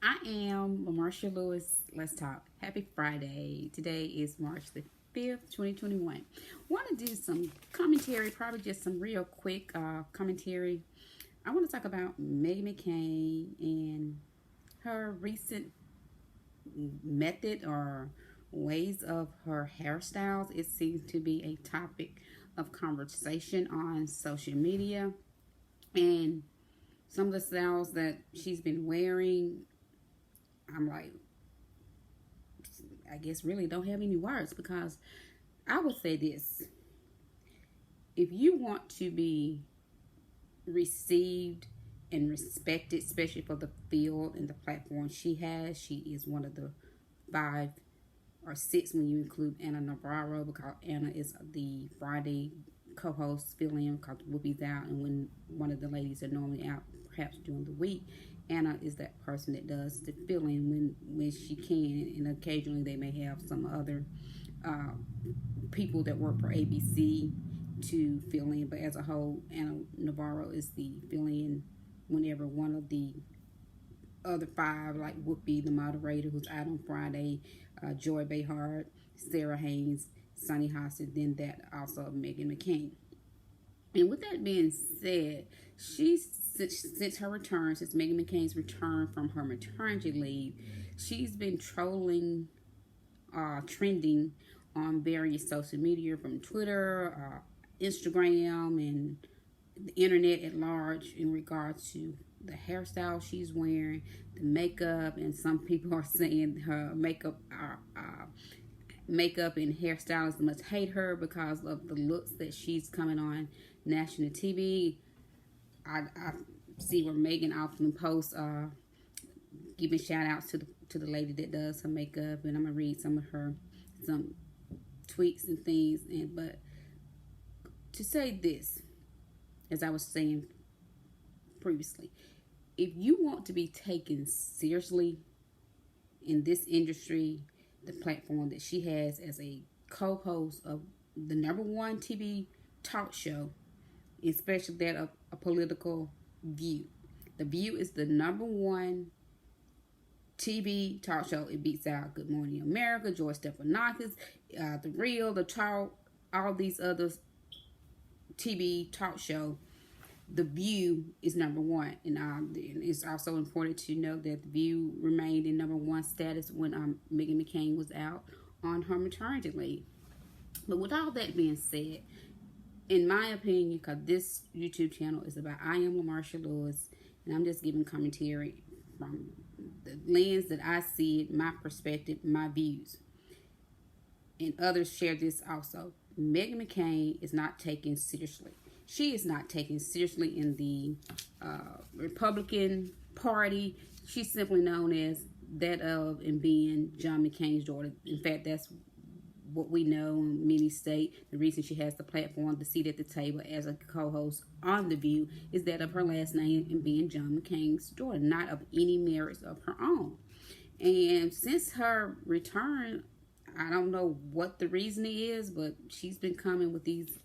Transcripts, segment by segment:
I am Marsha Lewis. Let's talk. Happy Friday. Today is March the 5th, 2021. Want to do some commentary, probably just some real quick commentary. I want to talk about Meghan McCain and her recent method or ways of her hairstyles. It seems to be a topic of conversation on social media, and some of the styles that she's been wearing, I'm like, I guess really don't have any words, because I would say this: if you want to be received and respected, especially for the field and the platform she has, she is one of the 5 or 6 when you include Anna Navarro, because Anna is the Friday co-host fill-in because Whoopi's out, and when one of the ladies are normally out, perhaps during the week, Anna is that person that does the fill-in when she can, and occasionally they may have some other people that work for ABC to fill in, but as a whole, Anna Navarro is the fill-in whenever one of the other 5, like Whoopi, the moderator, who's out on Friday, Joy Behar, Sarah Haynes, Sunny Hostin, then that also Meghan McCain. And with that being said, since her return, since Meghan McCain's return from her maternity leave, she's been trending on various social media, from Twitter, Instagram, and the internet at large, in regards to the hairstyle she's wearing, the makeup, and some people are saying her makeup and hairstylists must hate her because of the looks that she's coming on national TV. I see where Megan often posts giving shout outs to the lady that does her makeup, and I'm gonna read some tweets and things. But to say this, as I was saying previously, if you want to be taken seriously in this industry, the platform that she has as a co-host of the #1 TV talk show, especially that of a political view. The View is the #1 TV talk show. It beats out Good Morning America, George Stephanopoulos, The Real, The Talk, all these other TV talk show. The View is #1, and it's also important to know that The View remained in #1 status when Meghan McCain was out on her maternity leave. But with all that being said, in my opinion, because this YouTube channel is about I am Marsha Lewis, and I'm just giving commentary from the lens that I see it, my perspective, my views, and others share this also. Meghan McCain is not taken seriously. She is not taken seriously in the Republican Party. She's simply known as that of and being John McCain's daughter. In fact, that's what we know, and many state the reason she has the platform, the seat at the table as a co-host on The View, is that of her last name and being John McCain's daughter, not of any merits of her own. And since her return, I don't know what the reason is, but she's been coming with these,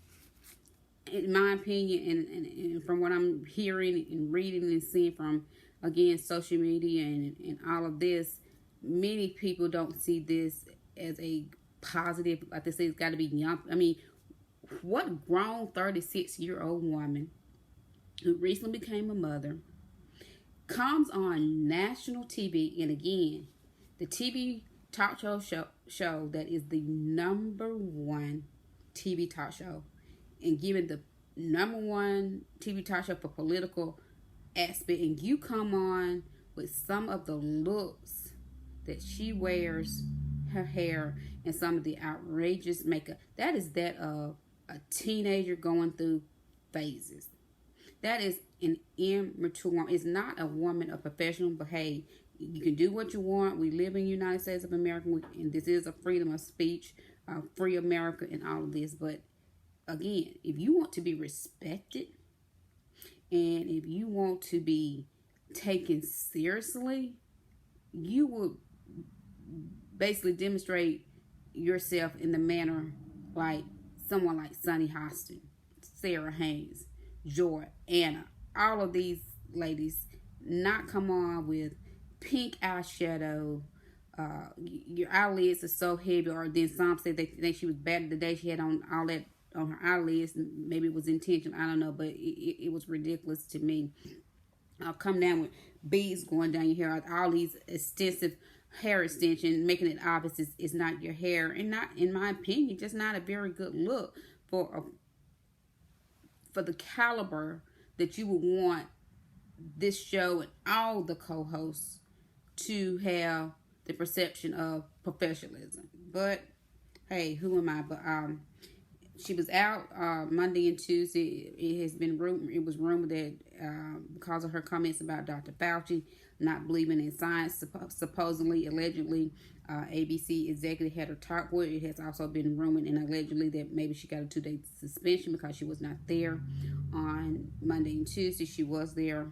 in my opinion, and from what I'm hearing and reading and seeing from, again, social media and all of this, many people don't see this as a positive. Like they say, it's got to be young. I mean, what grown 36-year-old woman who recently became a mother comes on national TV, and again, the TV talk show that is the #1 TV talk show, and given the #1 TV talk show for political aspect, and you come on with some of the looks that she wears, her hair, and some of the outrageous makeup, that is that of a teenager going through phases. That is an immature woman. It's not a woman, a professional, but hey, you can do what you want. We live in the United States of America, and this is a freedom of speech, free America, and all of this. But again, if you want to be respected, and if you want to be taken seriously, you will basically demonstrate yourself in the manner like someone like Sunny Hostin, Sarah Haynes, Joy, Anna, all of these ladies, not come on with pink eyeshadow. Your eyelids are so heavy, or then some said they think she was bad the day she had on all that on her eyelids. Maybe it was intentional, I don't know, but it was ridiculous to me. Come down with beads going down your hair, all these extensive hair extension, making it obvious it's not your hair, and not, in my opinion, just not a very good look for the caliber that you would want this show and all the co-hosts to have the perception of professionalism. But hey, who am I? But she was out Monday and Tuesday. It was rumored that because of her comments about Dr. Fauci not believing in science, supposedly, allegedly, ABC executive had her talk with. It has also been rumored and allegedly that maybe she got a 2-day suspension because she was not there on Monday and Tuesday. She was there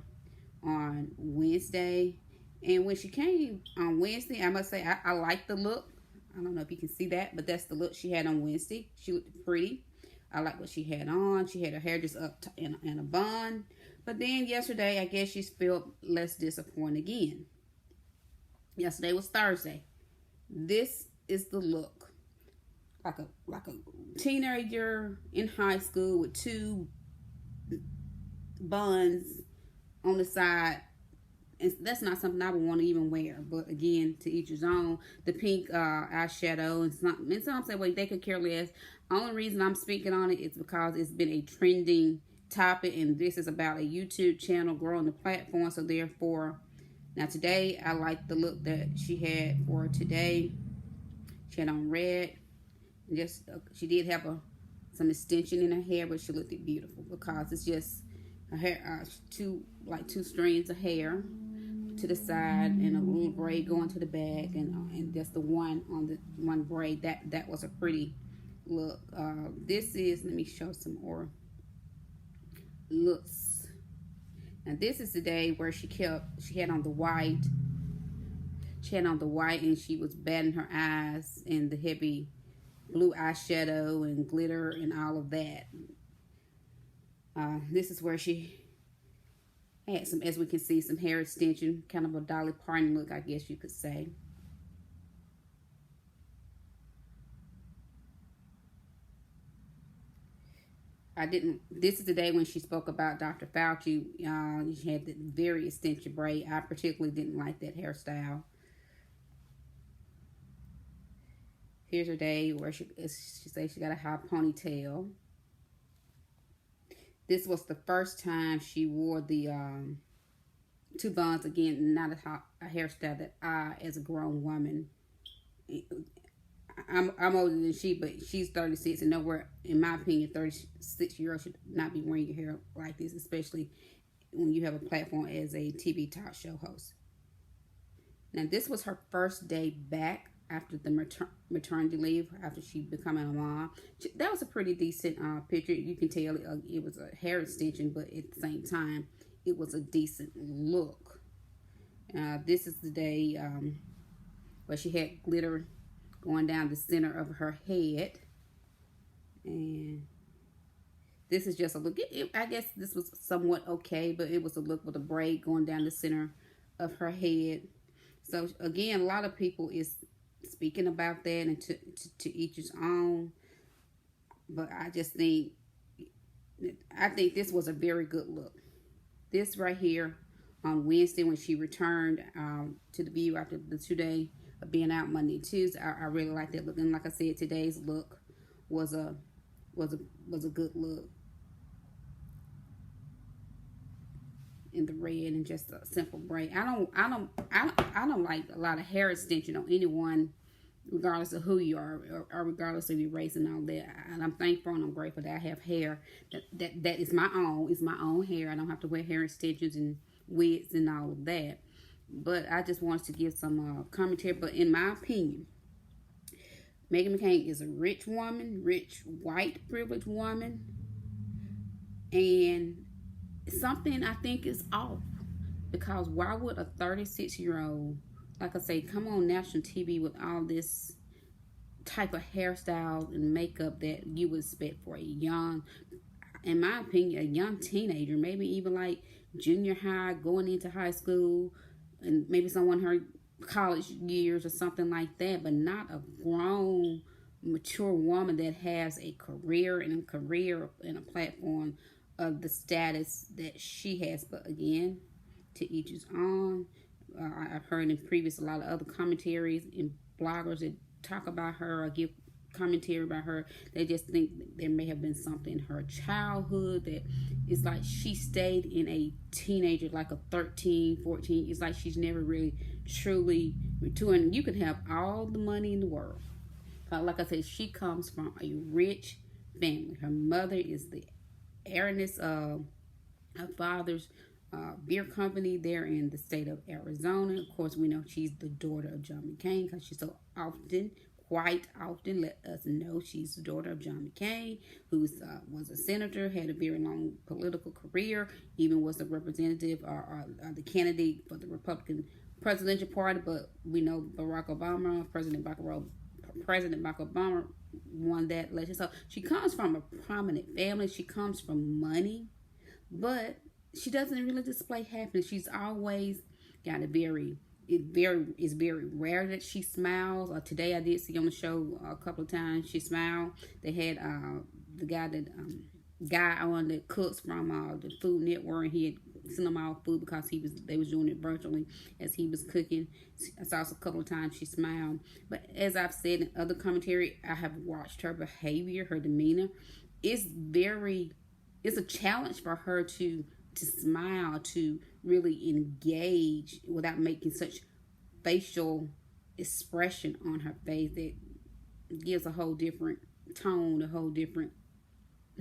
on Wednesday. And when she came on Wednesday, I must say, I like the look. I don't know if you can see that, but that's the look she had on Wednesday. She looked pretty. I like what she had on. She had her hair just up in a bun. But then yesterday, I guess she felt less disappointed again. Yesterday was Thursday. This is the look. Like a teenager in high school with 2 buns on the side. And that's not something I would want to even wear. But again, to each his own. The pink eyeshadow. And some say, well, they could care less. Only reason I'm speaking on it is because it's been a trending topic. And this is about a YouTube channel growing the platform. So therefore, now today, I like the look that she had for today. She had on red. Just she did have some extension in her hair, but she looked beautiful because it's just her hair, two strands of hair to the side and a little braid going to the back, and just the one on the one braid. That was a pretty look. This is, let me show some more looks. Now this is the day where she had on the white. She had on the white and she was batting her eyes and the heavy blue eyeshadow and glitter and all of that. This is where she had some, as we can see, some hair extension, kind of a Dolly Parton look, I guess you could say. This is the day when she spoke about Dr. Fauci. She had the very extension braid. I particularly didn't like that hairstyle. Here's her day where she says she got a high ponytail. This was the first time she wore the 2 buns. Again, not a hairstyle that I, as a grown woman, I'm older than she, but she's 36, and nowhere, in my opinion, 36-year-old should not be wearing your hair like this, especially when you have a platform as a TV talk show host. Now, this was her first day back after the maternity leave, after she becoming a mom. That was a pretty decent picture. You can tell it was a hair extension, but at the same time, it was a decent look. This is the day where she had glitter going down the center of her head. And this is just a look. I guess this was somewhat okay, but it was a look with a braid going down the center of her head. So again, a lot of people is speaking about that, and to each his own. But I think this was a very good look. This right here on Wednesday when she returned to the View after the 2-day of being out Monday and Tuesday, I really like that look. And like I said, today's look was a good look in the red and just a simple braid. I don't like a lot of hair extension on anyone, regardless of who you are or regardless of your race and all that. And I'm thankful and I'm grateful that I have hair that is my own. It's my own hair. I don't have to wear hair extensions and wigs and all of that. But I just wanted to give some commentary. But in my opinion, Meghan McCain is a rich woman, rich, white, privileged woman. And something I think is off. Because why would a 36-year-old, like I say, come on national TV with all this type of hairstyle and makeup that you would expect for a young, in my opinion, a young teenager, maybe even like junior high, going into high school, and maybe someone her college years or something like that, but not a grown, mature woman that has a career and a platform of the status that she has. But again, to each his own. I've heard in previous a lot of other commentaries and bloggers that talk about her or give commentary about her. They just think there may have been something in her childhood that is like she stayed in a teenager, like a 13, 14. It's like she's never really truly matured. And you can have all the money in the world. Like I said, she comes from a rich family. Her mother is the heiress of her father's beer company there in the state of Arizona. Of course, we know she's the daughter of John McCain because she so often, quite often, let us know she's the daughter of John McCain, who was a senator, had a very long political career, even was a representative or the candidate for the Republican presidential party. But we know President Barack Obama won that election. So she comes from a prominent family. She comes from money, but she doesn't really display happiness. She's always got it's very rare that she smiles. Today I did see on the show a couple of times she smiled. They had the guy on that cooks from the Food Network, and he had sent them all food because they was doing it virtually as he was cooking. I saw a couple of times she smiled. But as I've said in other commentary, I have watched her behavior, her demeanor. It's a challenge for her to smile, to really engage without making such facial expression on her face that gives a whole different tone, a whole different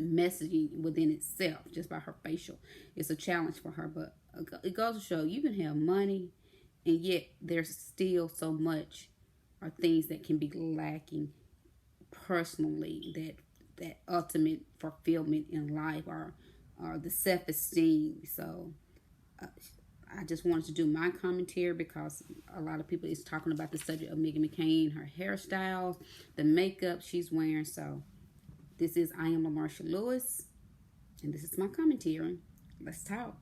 messaging within itself just by her facial. It's a challenge for her, but it goes to show you can have money and yet there's still so much or things that can be lacking personally, that ultimate fulfillment in life or the self-esteem. So I just wanted to do my commentary because a lot of people is talking about the subject of Meghan McCain, her hairstyles, the makeup she's wearing. So this is I am LaMarsha Lewis, and this is my commentary. Let's talk.